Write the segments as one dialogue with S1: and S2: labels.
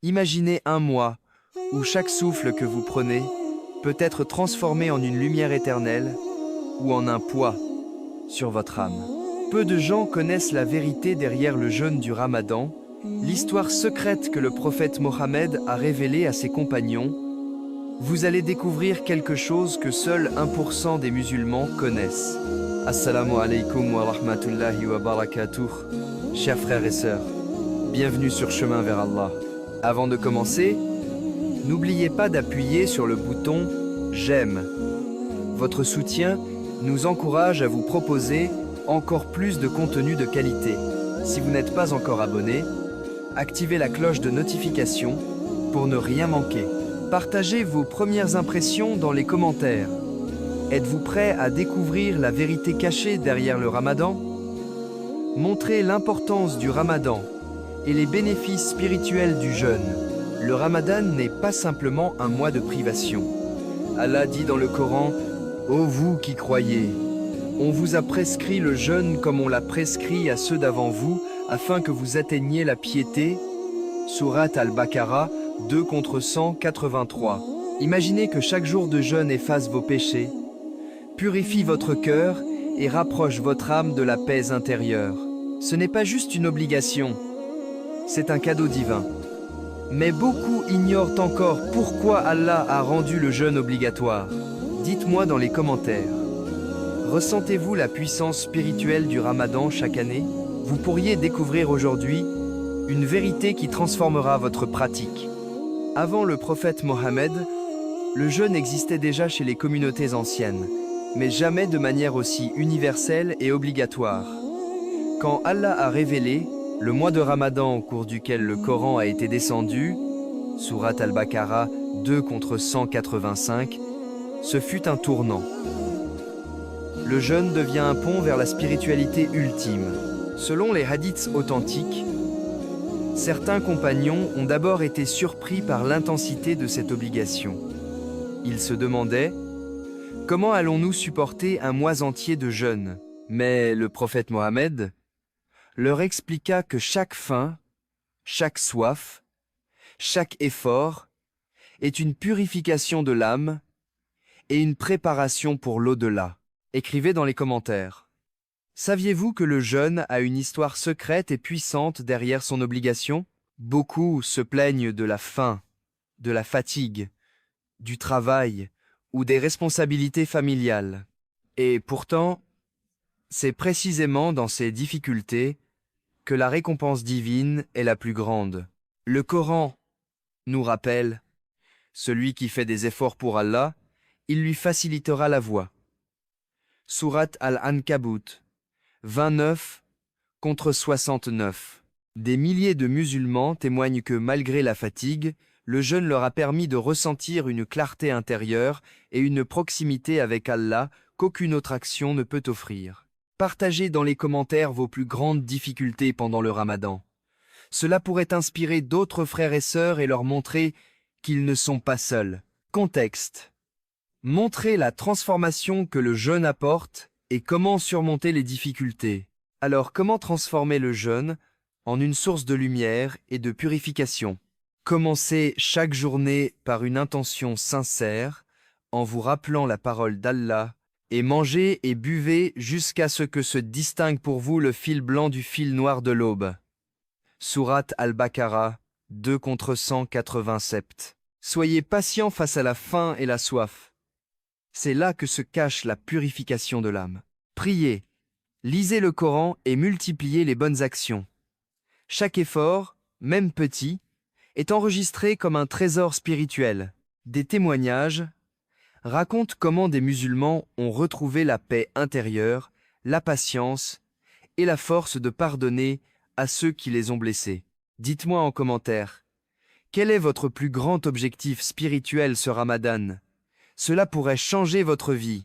S1: Imaginez un mois où chaque souffle que vous prenez peut être transformé en une lumière éternelle ou en un poids sur votre âme. Peu de gens connaissent la vérité derrière le jeûne du Ramadan, l'histoire secrète que le prophète Mohammed a révélée à ses compagnons. Vous allez découvrir quelque chose que seul 1% des musulmans connaissent. Assalamu alaikum wa rahmatullahi wa barakatuh. Chers frères et sœurs, bienvenue sur Chemin vers Allah. Avant de commencer, n'oubliez pas d'appuyer sur le bouton « J'aime ». Votre soutien nous encourage à vous proposer encore plus de contenu de qualité. Si vous n'êtes pas encore abonné, activez la cloche de notification pour ne rien manquer. Partagez vos premières impressions dans les commentaires. Êtes-vous prêt à découvrir la vérité cachée derrière le Ramadan? Montrez l'importance du Ramadan et les bénéfices spirituels du jeûne. Le Ramadan n'est pas simplement un mois de privation. Allah dit dans le Coran: « Ô vous qui croyez, on vous a prescrit le jeûne comme on l'a prescrit à ceux d'avant vous, afin que vous atteigniez la piété. » Sourate Al-Baqarah 2 contre 183. Imaginez que chaque jour de jeûne efface vos péchés, purifie votre cœur et rapproche votre âme de la paix intérieure. Ce n'est pas juste une obligation, c'est un cadeau divin. Mais beaucoup ignorent encore pourquoi Allah a rendu le jeûne obligatoire. Dites-moi dans les commentaires. Ressentez-vous la puissance spirituelle du Ramadan chaque année? Vous pourriez découvrir aujourd'hui une vérité qui transformera votre pratique. Avant le prophète Mohammed, le jeûne existait déjà chez les communautés anciennes, mais jamais de manière aussi universelle et obligatoire. Quand Allah a révélé le mois de Ramadan au cours duquel le Coran a été descendu, Sourate Al-Baqarah 2 contre 185, ce fut un tournant. Le jeûne devient un pont vers la spiritualité ultime. Selon les hadiths authentiques, certains compagnons ont d'abord été surpris par l'intensité de cette obligation. Ils se demandaient: comment allons-nous supporter un mois entier de jeûne? Mais le prophète Mohammed leur expliqua que chaque faim, chaque soif, chaque effort est une purification de l'âme et une préparation pour l'au-delà. Écrivez dans les commentaires. Saviez-vous que le jeûne a une histoire secrète et puissante derrière son obligation? Beaucoup se plaignent de la faim, de la fatigue, du travail ou des responsabilités familiales. Et pourtant, c'est précisément dans ces difficultés que la récompense divine est la plus grande. Le Coran nous rappelle: celui qui fait des efforts pour Allah, il lui facilitera la voie. Sourate Al-Ankabut 29 contre 69. Des milliers de musulmans témoignent que malgré la fatigue, le jeûne leur a permis de ressentir une clarté intérieure et une proximité avec Allah qu'aucune autre action ne peut offrir. Partagez dans les commentaires vos plus grandes difficultés pendant le Ramadan. Cela pourrait inspirer d'autres frères et sœurs et leur montrer qu'ils ne sont pas seuls. Contexte. Montrez la transformation que le jeûne apporte et comment surmonter les difficultés. Alors, comment transformer le jeûne en une source de lumière et de purification? Commencez chaque journée par une intention sincère, en vous rappelant la parole d'Allah, et mangez et buvez jusqu'à ce que se distingue pour vous le fil blanc du fil noir de l'aube. Sourate Al-Baqarah 2 contre 187. Soyez patient face à la faim et la soif. C'est là que se cache la purification de l'âme. Priez, lisez le Coran et multipliez les bonnes actions. Chaque effort, même petit, est enregistré comme un trésor spirituel. Des témoignages racontent comment des musulmans ont retrouvé la paix intérieure, la patience et la force de pardonner à ceux qui les ont blessés. Dites-moi en commentaire, quel est votre plus grand objectif spirituel ce Ramadan? Cela pourrait changer votre vie.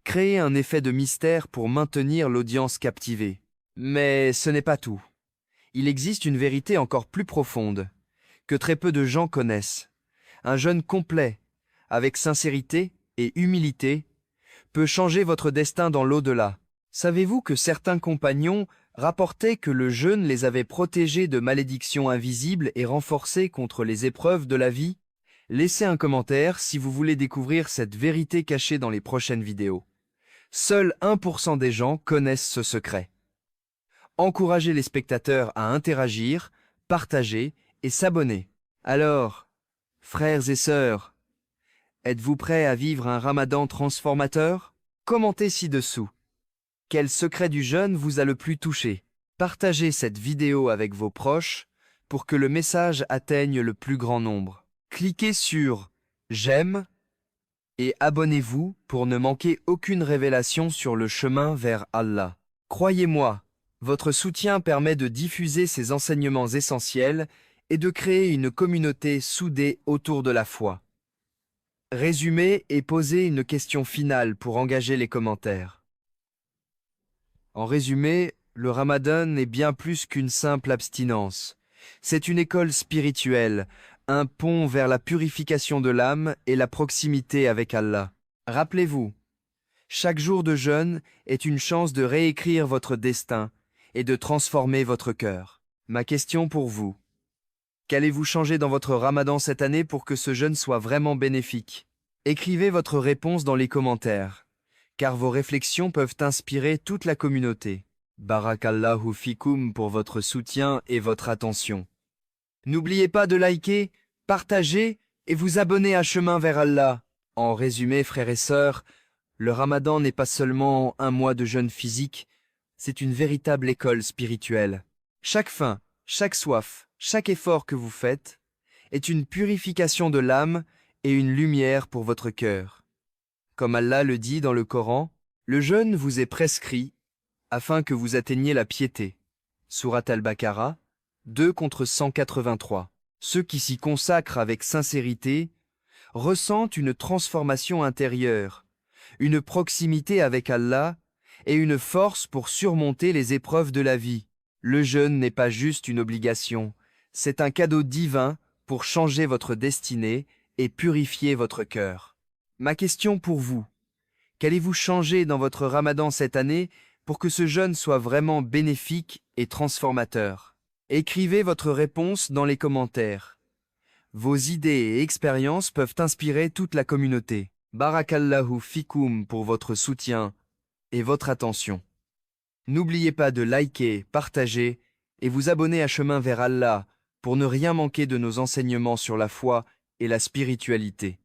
S1: Créez un effet de mystère pour maintenir l'audience captivée. Mais ce n'est pas tout. Il existe une vérité encore plus profonde, que très peu de gens connaissent. Un jeûne complet, avec sincérité et humilité, peut changer votre destin dans l'au-delà. Savez-vous que certains compagnons rapportaient que le jeûne les avait protégés de malédictions invisibles et renforcés contre les épreuves de la vie. Laissez un commentaire si vous voulez découvrir cette vérité cachée dans les prochaines vidéos. Seuls 1% des gens connaissent ce secret. Encouragez les spectateurs à interagir, partager et s'abonner. Alors, frères et sœurs, êtes-vous prêts à vivre un ramadan transformateur? Commentez ci-dessous. Quel secret du jeûne vous a le plus touché? Partagez cette vidéo avec vos proches pour que le message atteigne le plus grand nombre. Cliquez sur « J'aime » et abonnez-vous pour ne manquer aucune révélation sur le chemin vers Allah. Croyez-moi, votre soutien permet de diffuser ces enseignements essentiels et de créer une communauté soudée autour de la foi. Résumez et posez une question finale pour engager les commentaires. En résumé, le Ramadan est bien plus qu'une simple abstinence. C'est une école spirituelle, un pont vers la purification de l'âme et la proximité avec Allah. Rappelez-vous, chaque jour de jeûne est une chance de réécrire votre destin et de transformer votre cœur. Ma question pour vous: qu'allez-vous changer dans votre Ramadan cette année pour que ce jeûne soit vraiment bénéfique? Écrivez votre réponse dans les commentaires, car vos réflexions peuvent inspirer toute la communauté. Barakallahu fikoum pour votre soutien et votre attention. N'oubliez pas de liker, partager et vous abonner à Chemin vers Allah. En résumé, frères et sœurs, le Ramadan n'est pas seulement un mois de jeûne physique, c'est une véritable école spirituelle. Chaque faim, chaque soif, chaque effort que vous faites est une purification de l'âme et une lumière pour votre cœur. Comme Allah le dit dans le Coran, le jeûne vous est prescrit afin que vous atteigniez la piété. Surat al-Baqarah, 2/183. Ceux qui s'y consacrent avec sincérité ressentent une transformation intérieure, une proximité avec Allah et une force pour surmonter les épreuves de la vie. Le jeûne n'est pas juste une obligation, c'est un cadeau divin pour changer votre destinée et purifier votre cœur. Ma question pour vous: qu'allez-vous changer dans votre Ramadan cette année pour que ce jeûne soit vraiment bénéfique et transformateur? Écrivez votre réponse dans les commentaires. Vos idées et expériences peuvent inspirer toute la communauté. Barakallahu fikoum pour votre soutien et votre attention. N'oubliez pas de liker, partager et vous abonner à Chemin vers Allah pour ne rien manquer de nos enseignements sur la foi et la spiritualité.